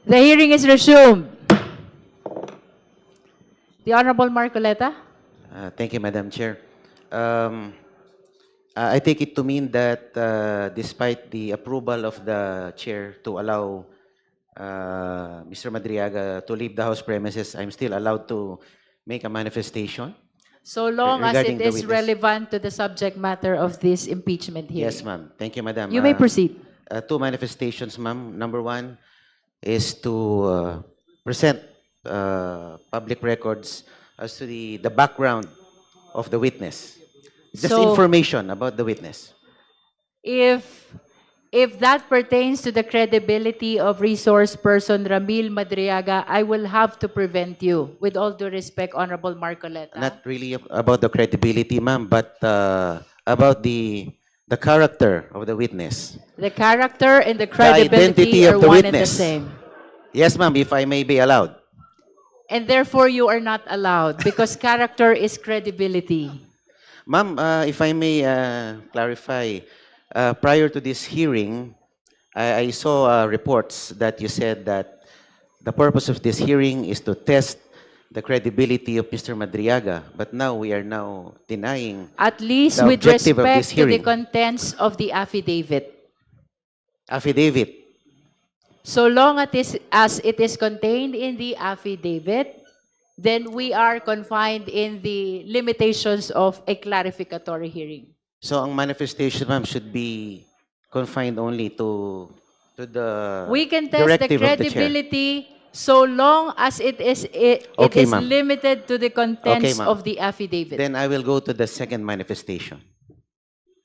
The hearing is resumed. The Honorable Marcoleta? Thank you, Madam Chair. Um, I take it to mean that despite the approval of the chair to allow Mr. Madriaga to leave the House premises, I'm still allowed to make a manifestation So long as regarding it the is witness. relevant to the subject matter of this impeachment hearing. Yes, ma'am. Thank you, Madam. You may proceed. Two manifestations, ma'am. Number one is to present public records as to the background of the witness. Just So- information about the witness. If that pertains to the credibility of resource person Ramil Madriaga, I will have to prevent you. With all due respect, Honorable Marcoleta. Not really about the credibility, ma'am, but about the character of the witness. The character and the identity credibility of are the one and the witness. same. Yes, ma'am, if I may be allowed. And therefore, you are not allowed because character is credibility. Ma'am, if I may clarify, prior to this hearing, I saw reports that you said that the purpose of this hearing is to test the credibility of Mr. Madriaga, but now we are now denying At least the with objective of respect this to the hearing. contents of the affidavit. Affidavit. So long as it is contained in the affidavit, then we are confined in the limitations of a clarificatory hearing. So ang manifestation, ma'am, should be confined only to the We can test the directive of the chair. credibility so long as it Okay, is ma'am. limited to the contents Okay, ma'am. of the affidavit. Then I will go to the second manifestation.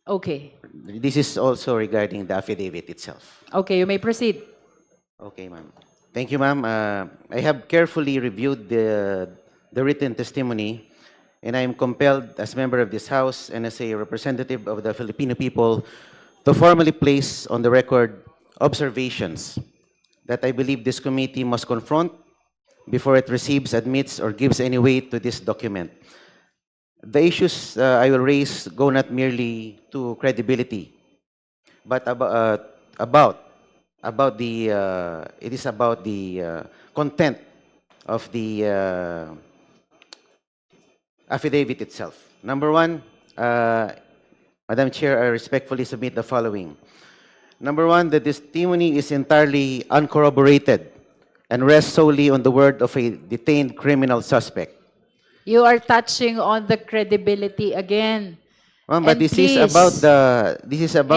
Okay. This is also regarding the affidavit itself. Okay, you may proceed. Okay, ma'am. Thank you, ma'am. I have carefully reviewed the written testimony, and I am compelled as member of this House and as a representative of the Filipino people to formally place on the record observations that I believe this committee must confront before it receives, admits, or gives any weight to this document. The issues I will raise go not merely to credibility, but about the it is about the content of the affidavit itself. Number one, Madam Chair, I respectfully submit the following. Number one, the testimony is entirely uncorroborated and rests solely on the word of a detained criminal suspect. You are touching on the credibility again. Ma'am, but And this please, is about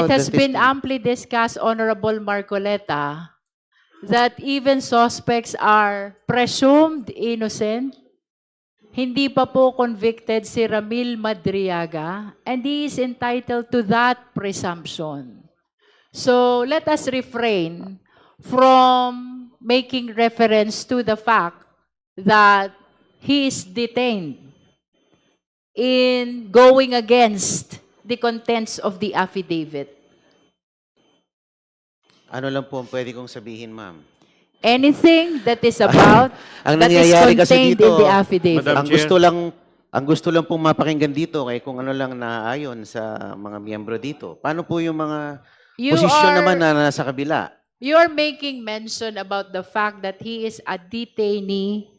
It has the been testimony. amply discussed, Honorable Marcoleta, that even suspects are presumed innocent. Hindi pa po convicted si Ramil Madriaga, and he is entitled to that presumption. So let us refrain from making reference to the fact that he is detained in going against the contents of the affidavit. Ano lang po ang pwede kong sabihin, ma'am? Anything that is about, Ang that is nangyayari kasi contained dito, in the affidavit. Madam Chair. ang gusto lang pong mapakinggan dito kay kung ano lang naayon sa mga miyembro dito. Paano po yung mga You posisyon are- naman na nasa kabila? You're making mention about the fact that he is a detainee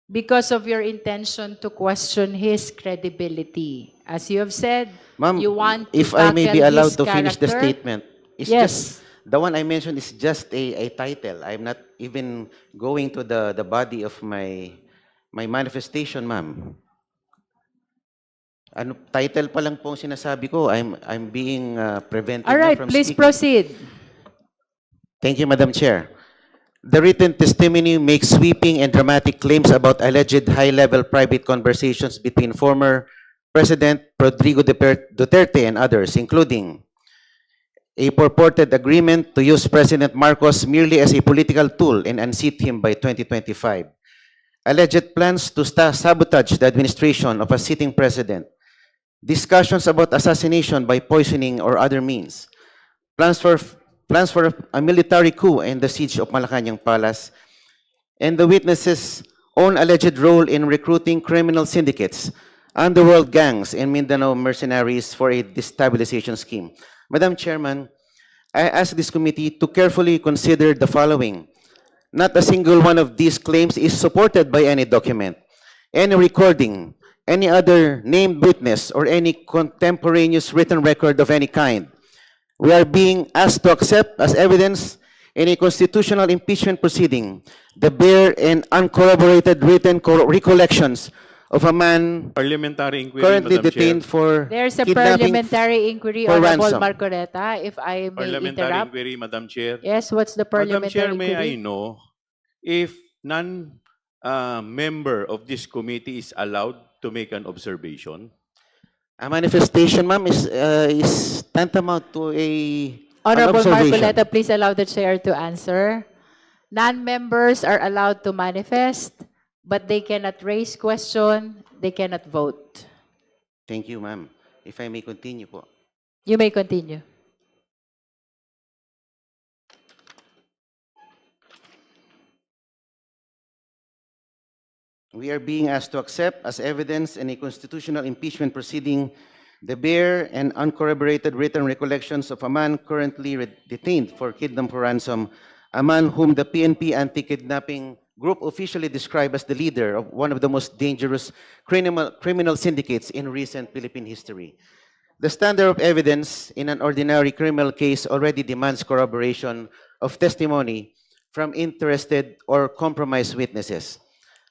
because of your intention to question his credibility. As you have said, Ma'am, you want to if I may be tackle allowed his to finish the character. statement. It's Yes. just, the one I mentioned is just a title. I'm not even going to the body of my manifestation, ma'am. Ano, title pa lang po ang sinasabi ko. I'm being prevented All na right, from please speaking. proceed. Thank you, Madam Chair. The written testimony makes sweeping and dramatic claims about alleged high-level private conversations between former President Rodrigo Duterte and others, including a purported agreement to use President Marcos merely as a political tool and unseat him by 2025, alleged plans to sabotage the administration of a sitting president, discussions about assassination by poisoning or other means, plans for a military coup and the siege of Malacanang Palace, and the witnesses' own alleged role in recruiting criminal syndicates, underworld gangs, and Mindanao mercenaries for a destabilization scheme. Madam Chairman, I ask this committee to carefully consider the following. Not a single one of these claims is supported by any document, any recording, any other named witness, or any contemporaneous written record of any kind. We are being asked to accept as evidence in a constitutional impeachment proceeding the bare and uncorroborated written recollections of a man Parliamentary inquiry, currently Madam Chair. detained for There's a kidnapping. parliamentary inquiry, for Honorable ransom. Marcoleta, if I may Parliamentary interrupt. inquiry, Madam Chair. Yes, what's the Madam Chair, parliamentary may I inquiry? know if member of this committee is allowed to make an observation? A manifestation, ma'am, is tantamount to an Honorable observation. Marcoleta, please allow the chair to answer. Non-members are allowed to manifest, but they cannot raise question, they cannot vote. Thank you, ma'am. If I may continue po. You may continue. We are being asked to accept as evidence in a constitutional impeachment proceeding the bare and uncorroborated written recollections of a man currently detained for kidnapping for ransom, a man whom the PNP anti-kidnapping group officially described as the leader of one of the most dangerous criminal syndicates in recent Philippine history. The standard of evidence in an ordinary criminal case already demands corroboration of testimony from interested or compromised witnesses.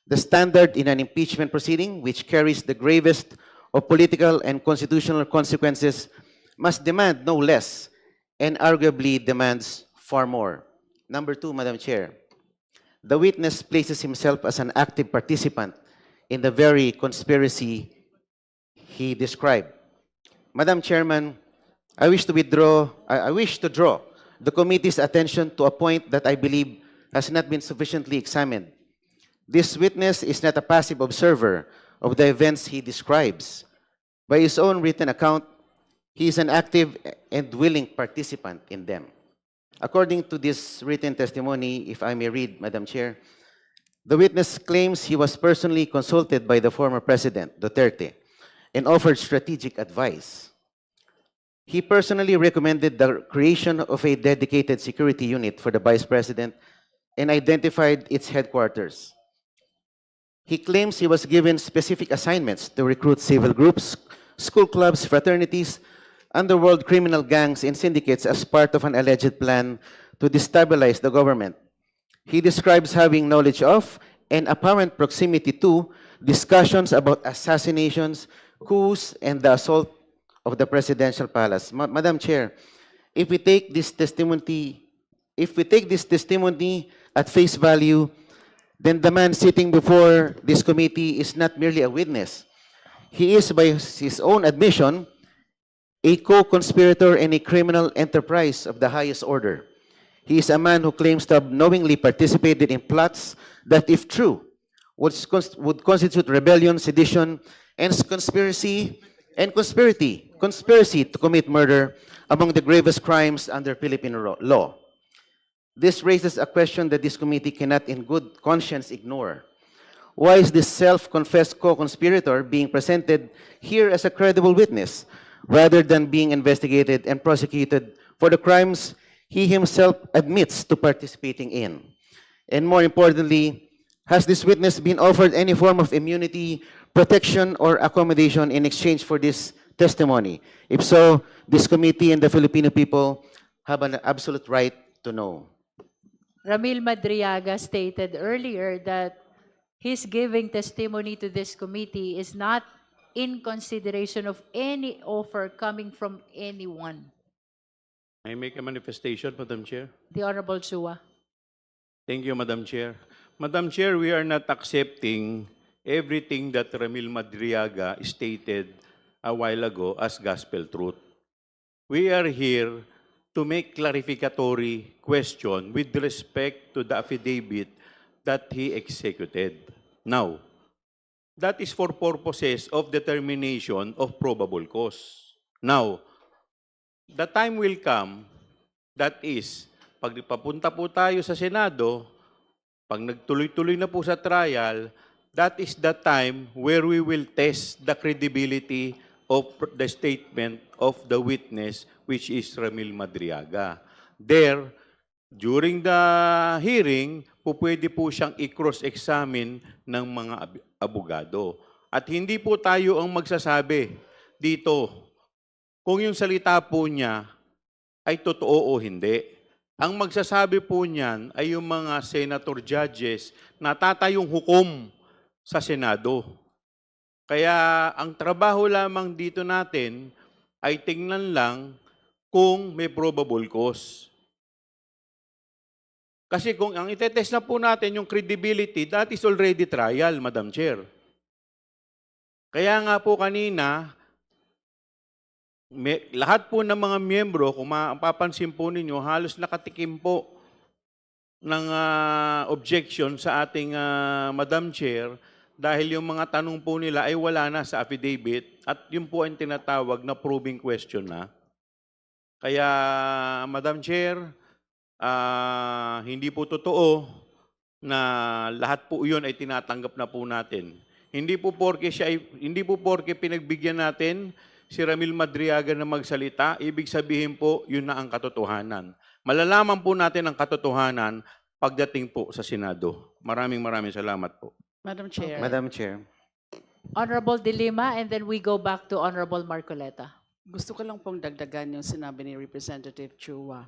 The standard in an impeachment proceeding, which carries the gravest of political and constitutional consequences, must demand no less and arguably demands far more. Number two, Madam Chair, the witness places himself as an active participant in the very conspiracy he described. Madam Chairman, I wish to draw the committee's attention to a point that I believe has not been sufficiently examined. This witness is not a passive observer of the events he describes. By his own written account, he is an active and willing participant in them. According to this written testimony, if I may read, Madam Chair, the witness claims he was personally consulted by the former President, Duterte, and offered strategic advice. He personally recommended the creation of a dedicated security unit for the Vice President and identified its headquarters. He claims he was given specific assignments to recruit civil groups, school clubs, fraternities, underworld criminal gangs, and syndicates as part of an alleged plan to destabilize the government. He describes having knowledge of and apparent proximity to discussions about assassinations, coups, and the assault of the presidential palace. Madam Chair, if we take this testimony at face value, then the man sitting before this committee is not merely a witness. He is, by his own admission, a co-conspirator in a criminal enterprise of the highest order. He is a man who claims to have knowingly participated in plots that, if true, would constitute rebellion, sedition, and conspiracy to commit murder among the gravest crimes under Philippine law. This raises a question that this committee cannot in good conscience ignore. Why is this self-confessed co-conspirator being presented here as a credible witness, rather than being investigated and prosecuted for the crimes he himself admits to participating in? And more importantly, has this witness been offered any form of immunity, protection, or accommodation in exchange for this testimony? If so, this committee and the Filipino people have an absolute right to know. Ramil Madriaga stated earlier that his giving testimony to this committee is not in consideration of any offer coming from anyone. I make a manifestation, Madam Chair. The Honorable Chua. Thank you, Madam Chair. Madam Chair, we are not accepting everything that Ramil Madriaga stated a while ago as gospel truth. We are here to make clarificatory question with respect to the affidavit that he executed. Now, that is for purposes of determination of probable cause. Now, the time will come, that is, pag papunta po tayo sa Senado, pag nagtuloy-tuloy na po sa trial, that is the time where we will test the credibility of the statement of the witness, which is Ramil Madriaga. There, during the hearing, pwede po siyang i-cross-examine ng mga abogado. At hindi po tayo ang magsasabi dito kung yung salita po niya ay totoo o hindi. Ang magsasabi po niyan ay yung mga senator judges na tatayong hukom sa Senado. Kaya ang trabaho lamang dito natin ay tingnan lang kung may probable cause. Kasi kung ang itetest na po natin yung credibility, that is already trial, Madam Chair. Kaya nga po kanina, lahat po ng mga miyembro, kung mapapansin po ninyo, halos nakatikim po ng objection sa ating Madam Chair dahil yung mga tanong po nila ay wala na sa affidavit at yun po ang tinatawag na probing question na. Kaya, Madam Chair, hindi po totoo na lahat po yun ay tinatanggap na po natin. Hindi po porke pinagbigyan natin si Ramil Madriaga na magsalita, ibig sabihin po yun na ang katotohanan. Malalaman po natin ang katotohanan pagdating po sa Senado. Maraming salamat po. Madam Chair. Madam Chair. Honorable De Lima, and then we go back to Honorable Marcoleta. Gusto ko lang pong dagdagan yung sinabi ni Representative Chua.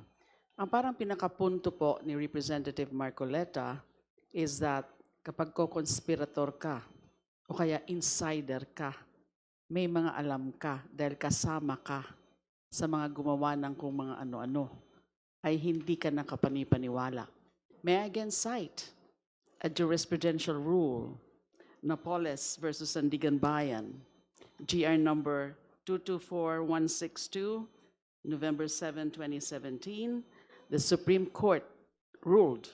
Ang parang pinakapunto po ni Representative Marcoleta is that kapag co-conspirator ka o kaya insider ka, may mga alam ka dahil kasama ka sa mga gumawa ng kung mga ano-ano, ay hindi ka nakapanipaniwala. May I again cite a jurisprudential rule, Napoles versus Sandigan Bayan, GR number 224162, November 7, 2017, the Supreme Court ruled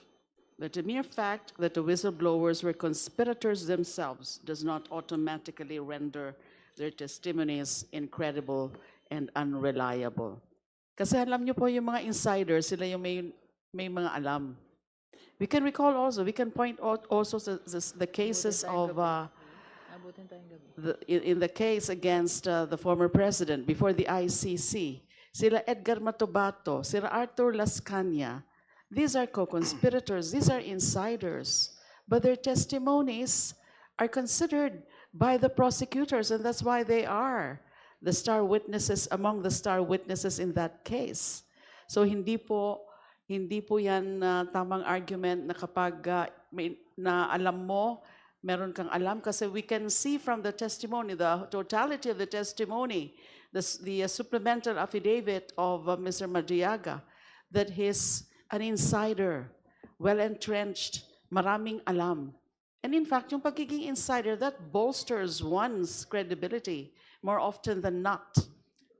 that the mere fact that the whistleblowers were conspirators themselves does not automatically render their testimonies incredible and unreliable. Kasi alam niyo po yung mga insiders, sila yung may mga alam. We can recall also, we can point out also the cases of in the case against the former president before the ICC, sila Edgar Matobato, sila Arthur Las Cañas, these are co-conspirators, these are insiders, but their testimonies are considered by the prosecutors, and that's why they are the star witnesses among the star witnesses in that case. So hindi po yan tamang argument na kapag na alam mo, meron kang alam, kasi we can see from the testimony, the totality of the testimony, the supplemental affidavit of Mr. Madriaga, that he's an insider, well-entrenched, maraming alam. And in fact, yung pagiging insider, that bolsters one's credibility more often than not.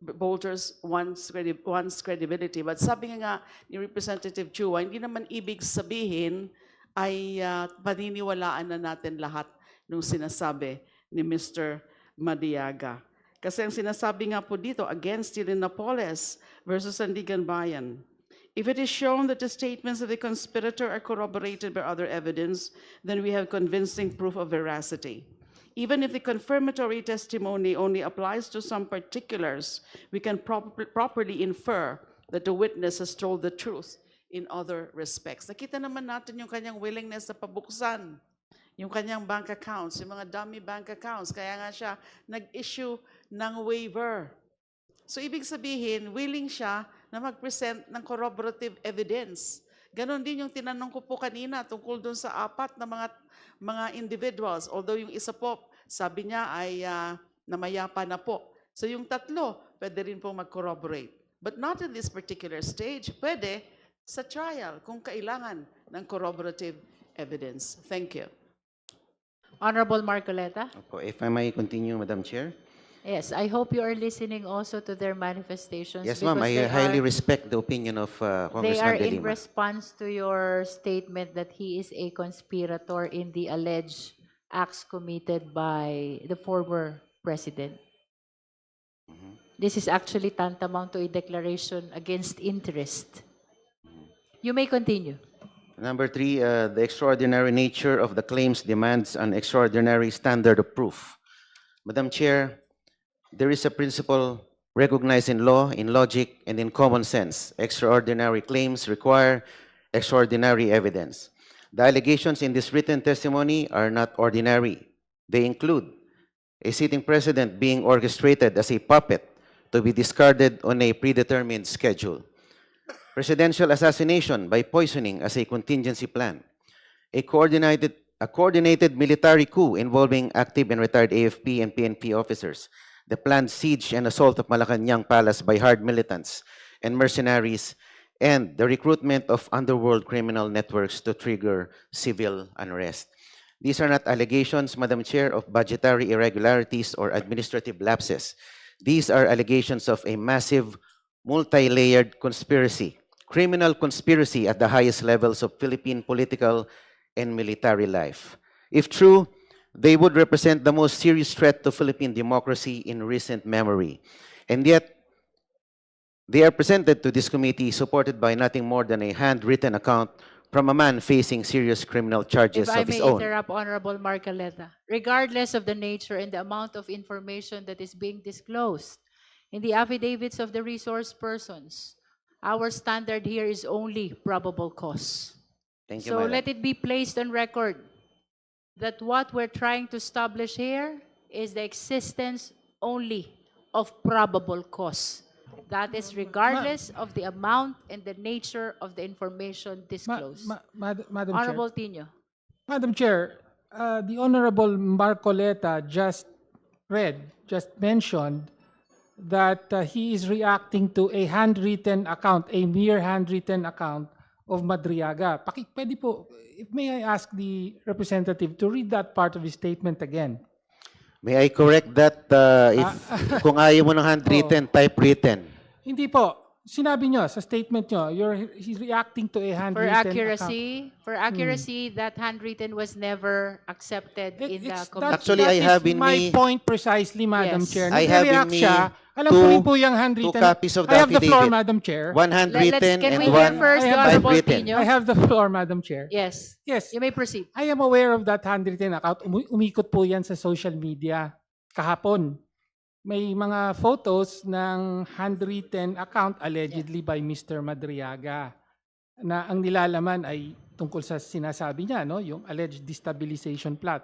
Bolsters one's credibility. But sabi nga ni Representative Chua, hindi naman ibig sabihin ay paniniwalaan na natin lahat ng sinasabi ni Mr. Madriaga. Kasi ang sinasabi nga po dito, against Napoles versus Sandigan Bayan, if it is shown that the statements of the conspirator are corroborated by other evidence, then we have convincing proof of veracity. Even if the confirmatory testimony only applies to some particulars, we can properly infer that the witness has told the truth in other respects. Nakita naman natin yung kanyang willingness na pabuksan yung kanyang bank accounts, yung mga dummy bank accounts. Kaya nga siya nag-issue ng waiver. So ibig sabihin, willing siya na mag-present ng corroborative evidence. Ganon din yung tinanong ko po kanina tungkol dun sa apat na mga individuals. Although yung isa po, sabi niya ay namayapa na po. So yung tatlo, pwede rin pong mag-corroborate. But not in this particular stage. Pwede sa trial kung kailangan ng corroborative evidence. Thank you. Honorable Marcoleta. Opo, if I may continue, Madam Chair. Yes, I hope you are listening also to their manifestations. Yes, ma'am. because I they highly are- respect the opinion of They are Congressman De in Lima. response to your statement that he is a conspirator in the alleged acts committed by the former president. This is actually tantamount to a declaration against interest. You may continue. Number 3, the extraordinary nature of the claims demands an extraordinary standard of proof. Madam Chair, there is a principle recognized in law, in logic, and in common sense. Extraordinary claims require extraordinary evidence. The allegations in this written testimony are not ordinary. They include a sitting president being orchestrated as a puppet to be discarded on a predetermined schedule, presidential assassination by poisoning as a contingency plan, a coordinated military coup involving active and retired AFP and PNP officers, the planned siege and assault of Malacanang Palace by hard militants and mercenaries, and the recruitment of underworld criminal networks to trigger civil unrest. These are not allegations, Madam Chair, of budgetary irregularities or administrative lapses. These are allegations of a massive, multi-layered conspiracy, criminal conspiracy at the highest levels of Philippine political and military life. If true, they would represent the most serious threat to Philippine democracy in recent memory. And yet, they are presented to this committee supported by nothing more than a handwritten account from a man facing serious criminal charges If I of his may own. interrupt, Honorable Marcoleta, regardless of the nature and the amount of information that is being disclosed in the affidavits of the resource persons, our standard here is only probable cause. Thank you, So Madam. let it be placed on record that what we're trying to establish here is the existence only of probable cause. That is regardless of the amount and the nature of the information disclosed. Madam Chair. Honorable Tino. Madam Chair, the Honorable Marcoleta just mentioned that he is reacting to a handwritten account, a mere handwritten account of Madriaga. Pwede po, may I ask the representative to read that part of his statement again? May I correct that kung ayaw mo ng handwritten, typewritten. Hindi po. Sinabi nyo sa statement nyo, he's reacting to a For handwritten account. accuracy, that handwritten was never accepted in the committee. Actually, I have in my me- point precisely, Madam Yes. Chair. I have in Nagre-react me siya. Alam ko rin po yung two handwritten. copies of the I have the floor, affidavit. Madam Chair. One handwritten Can and we hear one first the I have Honorable typewritten. Tino? I have the floor, Madam Chair. Yes. Yes, You may proceed. I am aware of that handwritten account. Umikot po yan sa social media kahapon. May mga photos ng handwritten account allegedly by Mr. Madriaga na ang nilalaman ay tungkol sa sinasabi niya, no, yung alleged destabilization plot.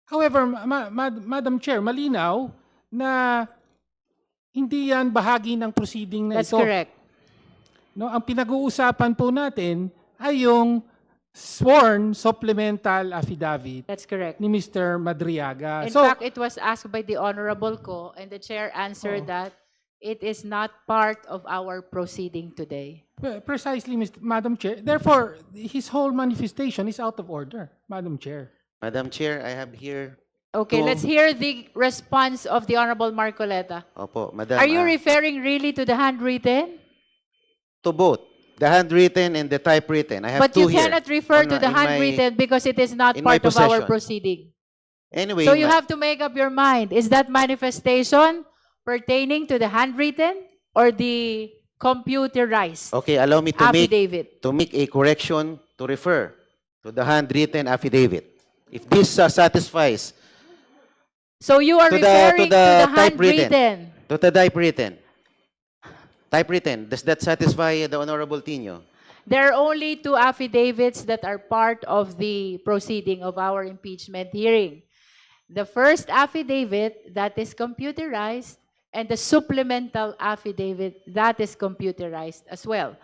However, Madam Chair, malinaw na hindi yan bahagi ng proceeding na That's ito. correct. No, ang pinag-uusapan po natin ay yung sworn supplemental affidavit That's correct. ni Mr. Madriaga. In fact, it was asked by the Honorable Ko, and the chair answered that it is not part of our proceeding today. Precisely, Madam Chair. Therefore, his whole manifestation is out of order, Madam Chair. Madam Chair, I have here. Okay, To- let's hear the response of the Honorable Marcoleta. Opo, Madam. Are you referring really to the handwritten? To both. The handwritten and the typewritten. I have But two you here. cannot refer to the in my- handwritten because it is not in my part of our possession. proceeding. Anyway, So you have to make up your mind. Is that manifestation pertaining to the handwritten or the computerized okay, allow me affidavit? to make a correction to refer to the handwritten affidavit. If this satisfies So you are to the- referring to to the the typewritten. handwritten. to the typewritten. Typewritten, does that satisfy the Honorable Tino? There are only two affidavits that are part of the proceeding of our impeachment hearing. The first affidavit that is computerized and the supplemental affidavit that is computerized as well.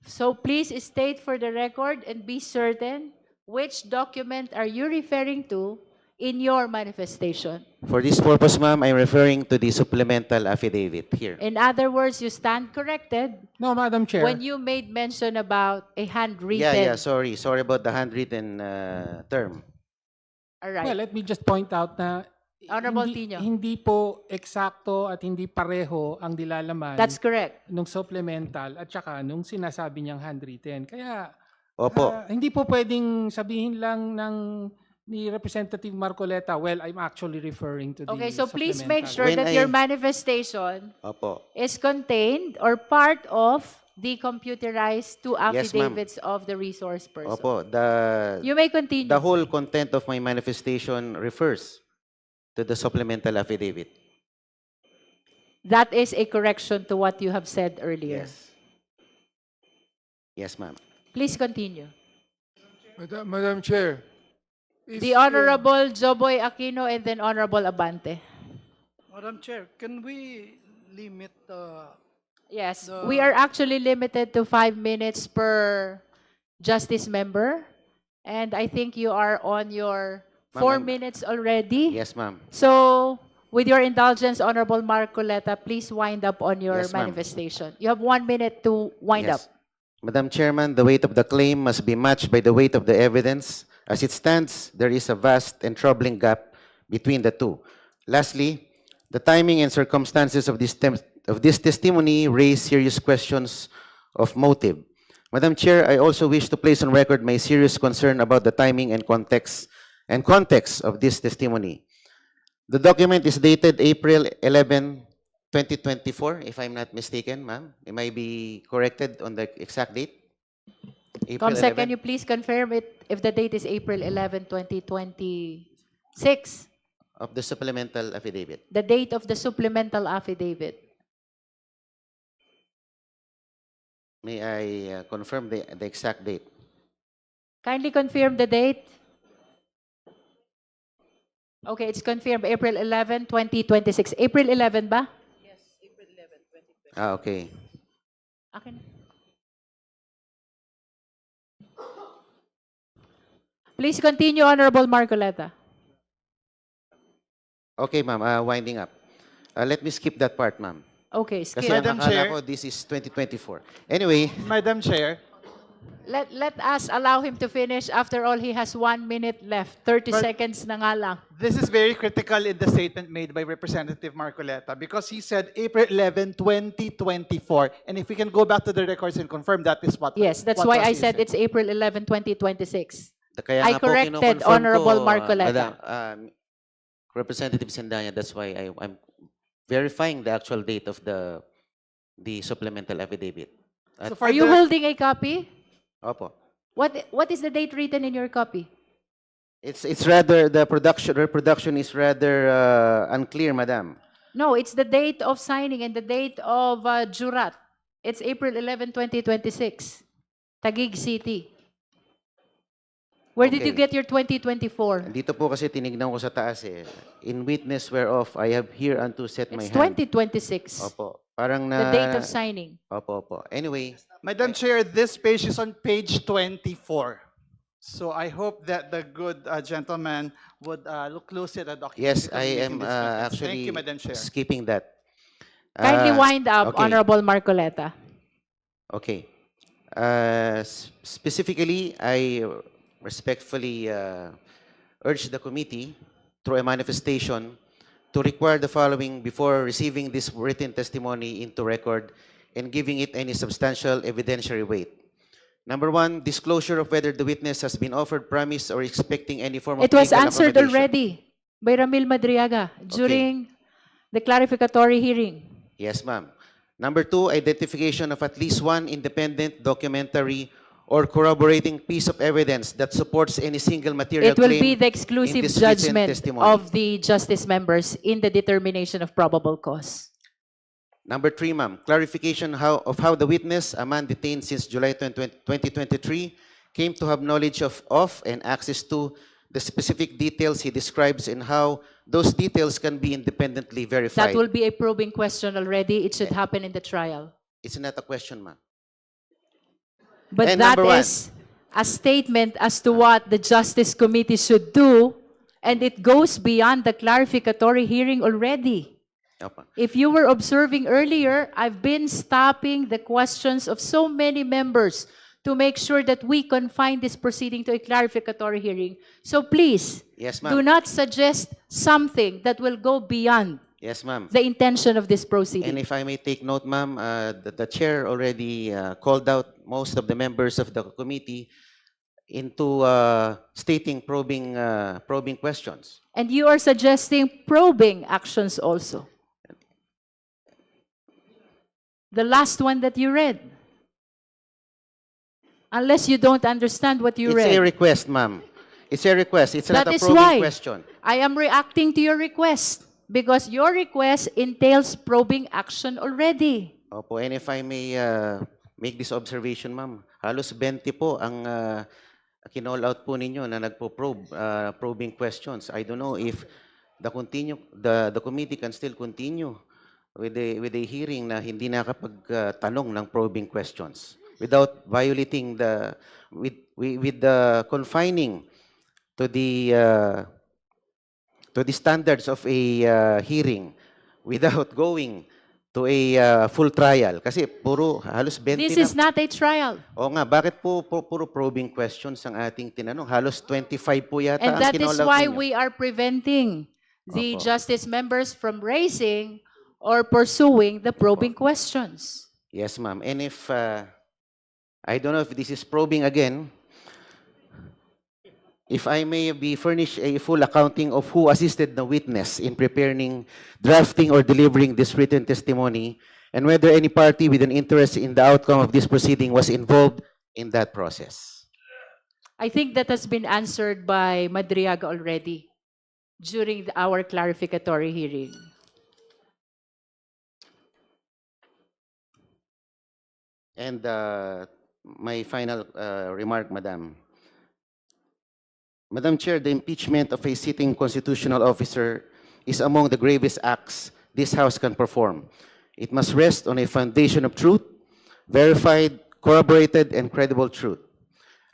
So please state for the record and be certain which document are you referring to in your manifestation. For this purpose, ma'am, I'm referring to the supplemental affidavit here. In other words, you stand corrected No, Madam Chair. when you made mention about a handwritten. Yeah, sorry. Sorry about the handwritten term. All right. Well, let me just point out na Honorable hindi, Tino. hindi po eksakto at hindi pareho ang nilalaman That's correct. nung supplemental at saka nung sinasabi niyang handwritten. Kaya Opo. hindi po pwedeng sabihin lang ng ni Representative Marcoleta, well, I'm actually referring to the Okay, so please make supplemental. sure When that I- your manifestation Opo. is contained or part of the computerized two Yes, ma'am. affidavits of the resource person. Opo. You may continue. The whole content of my manifestation refers to the supplemental affidavit. That is a correction to what you have said earlier. Yes. Yes, ma'am. Please continue. Madam Chair. The Honorable Joboy Aquino and then Honorable Abante. Madam Chair, can we limit Yes, The- we are actually limited to 5 minutes per justice member. And I think you are on your Ma'am, 4 I'm- minutes already. Yes, ma'am. So, with your indulgence, Honorable Marcoleta, please wind up on your Yes, ma'am. manifestation. You have 1 minute to wind up. Yes. Madam Chairman, the weight of the claim must be matched by the weight of the evidence. As it stands, there is a vast and troubling gap between the two. Lastly, the timing and circumstances of this testimony raise serious questions of motive. Madam Chair, I also wish to place on record my serious concern about the timing and context of this testimony. The document is dated April 11, 2024, if I'm not mistaken, ma'am. It might be corrected on the exact date. April Comsec, can 11. you please confirm it if the date is April 11, 2026? Of the supplemental affidavit. The date of the supplemental affidavit. May I confirm the exact date? Kindly confirm the date. Okay, it's confirmed April 11, 2026. April 11 ba? Ah, okay. Akin. Please continue, Honorable Marcoleta. Okay, ma'am. Winding up. Let me skip that part, ma'am. Okay, Kasi skip. ang Madam akala Chair. ko, this is 2024. Anyway, Madam Chair, Let us allow him to finish. After all, he has 1 minute left. 30 But- seconds na nga lang. this is very critical in the statement made by Representative Marcoleta because he said April 11, 2024. And if we can go back to the records and confirm that is what Yes, that's what why was I he said it's April 11, 2026. kaya I nga po corrected kino-confirm Honorable ko, Marcoleta. Representative Sendanya, that's why I'm verifying the actual date of the supplemental affidavit. So for Are you the- holding a copy? Opo. What is the date written in your copy? It's rather, the reproduction is rather unclear, madam. No, it's the date of signing and the date of jurat. It's April 11, 2026. Taguig City. Where did you Okay. get your 2024? Dito po kasi tinignan ko sa taas eh. In witness whereof, I have here unto set my It's hand. 2026. Opo. Parang The na... date of signing. Opo, opo. Anyway, Madam Chair, this page is on page 24. So I hope that the good gentleman would look closely at the document. yes, because I we're am making this reference. actually Thank you, Madam Chair. skipping that. Kindly wind up, okay. Honorable Marcoleta. Okay. Specifically, I respectfully urge the committee through a manifestation to require the following before receiving this written testimony into record and giving it any substantial evidentiary weight. Number one, disclosure of whether the witness has been offered, promised, or expecting any form of It was legal answered accommodation. already by Ramil Madriaga during the clarificatory hearing. Yes, ma'am. Number two, identification of at least one independent, documentary, or corroborating piece of evidence that supports any single material It will claim be the in exclusive this written judgment testimony. of the justice members in the determination of probable cause. Number three, ma'am, clarification of how the witness, a man detained since July 2023, came to have knowledge of and access to the specific details he describes and how those details can be independently verified. That will be a probing question already. It should happen in the trial. It's not a question, ma'am. But And that number one. is a statement as to what the Justice Committee should do, and it goes beyond the clarificatory hearing already. Opo. If you were observing earlier, I've been stopping the questions of so many members to make sure that we confine this proceeding to a clarificatory hearing. So please, Yes, do ma'am. not suggest something that will go beyond Yes, ma'am. the intention of this And proceeding. if I may take note, ma'am, the chair already called out most of the members of the committee into stating probing questions. And you are suggesting probing actions also. The last one that you read. Unless you don't understand what you It's a read. request, ma'am. It's a request. It's not That a is probing why question. I am reacting to your request because your request entails probing action already. Opo, and if I may make this observation, ma'am, halos 20 po ang kinall out po ninyo na nagpo-probe, probing questions. I don't know if the committee can still continue with a hearing na hindi nakapagtanong ng probing questions without violating with the confining to the standards of a hearing without going to a full trial. Kasi puro halos 20 This na. is not a trial. Oo nga, bakit po puro probing questions ang ating tinanong? Halos 25 po yata And ang that is kinall out why ninyo. we are preventing the Opo. justice members from raising or pursuing the probing questions. Yes, ma'am. And if, I don't know if this is probing again, if I may be furnished a full accounting of who assisted the witness in preparing, drafting, or delivering this written testimony, and whether any party with an interest in the outcome of this proceeding was involved in that process. I think that has been answered by Madriaga already during our clarificatory hearing. And my final remark, Madam. Madam Chair, the impeachment of a sitting constitutional officer is among the gravest acts this House can perform. It must rest on a foundation of truth, verified, corroborated, and credible truth.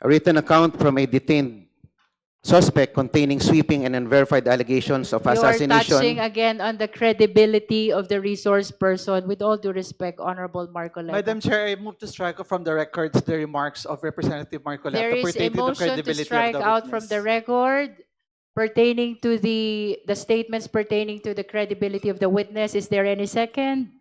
A written account from a detained suspect containing sweeping and unverified allegations of You are touching assassination. again on the credibility of the resource person. With all due respect, Honorable Marcoleta. Madam Chair, I move to strike off from the records the remarks of Representative Marcoleta There is a pertaining to the motion to credibility strike of the out from the witness. record pertaining to the statements pertaining to the credibility of the witness. Is there any second?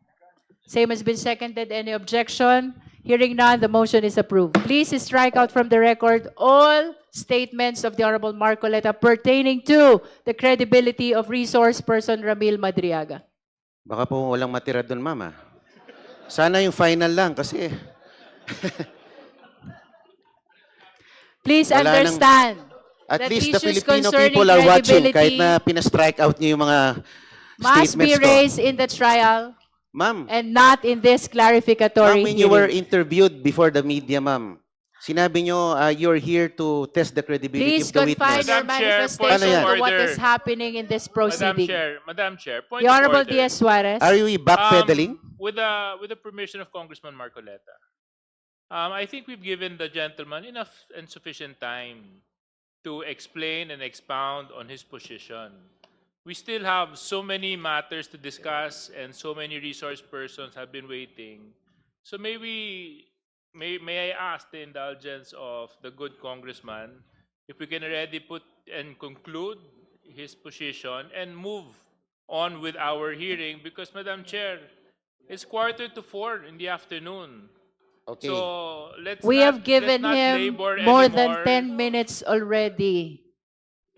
Same has been seconded. Any objection? Hearing none, the motion is approved. Please strike out from the record all statements of the Honorable Marcoleta pertaining to the credibility of resource person Ramil Madriaga. Baka po walang matira doon, Mama. Sana yung final lang kasi Please Wala nang- understand at that least the issues Filipino concerning people are watching kahit credibility na pina-strike out niyo yung mga must be statements ko. raised in the trial Ma'am, and not in this clarificatory when you were hearing. interviewed before the media, ma'am, sinabi nyo you're here to test the credibility Please of the confine witness. your Madam Chair, manifestation point of to what order. is happening in this proceeding. Madam Chair, point The of Honorable order. Diaz Suarez. Are you backpedaling? With the permission of Congressman Marcoleta, I think we've given the gentleman enough and sufficient time to explain and expound on his position. We still have so many matters to discuss and so many resource persons have been waiting. So may I ask the indulgence of the good congressman if we can already put and conclude his position and move on with our hearing, because Madam Chair, it's 3:45 in the afternoon. Okay. So We have given let's not him labor more than anymore. 10 minutes already,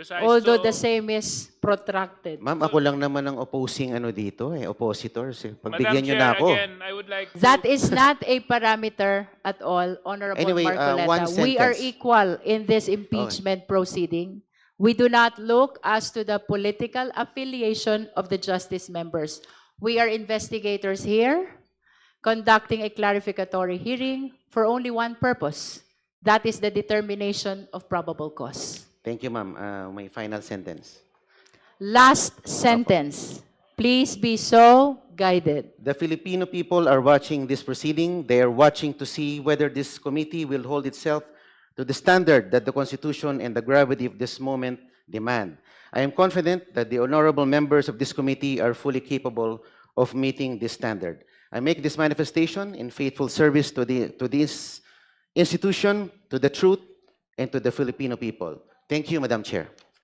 Precise. although the So, same is protracted. Ma'am, ako lang naman ang opposing dito oppositors. Madam Pagbigyan nyo Chair, na ako. again, I would like to... That is not a parameter at all, Honorable Anyway, one Marcoleta. We are sentence. equal in this impeachment proceeding. We do not look as to the political affiliation of the justice members. We are investigators here, conducting a clarificatory hearing for only one purpose. That is the determination of probable cause. Thank you, ma'am. My final sentence. Last sentence. Please be so guided. The Filipino people are watching this proceeding. They are watching to see whether this committee will hold itself to the standard that the Constitution and the gravity of this moment demand. I am confident that the honorable members of this committee are fully capable of meeting this standard. I make this manifestation in faithful service to this institution, to the truth, and to the Filipino people. Thank you, Madam Chair.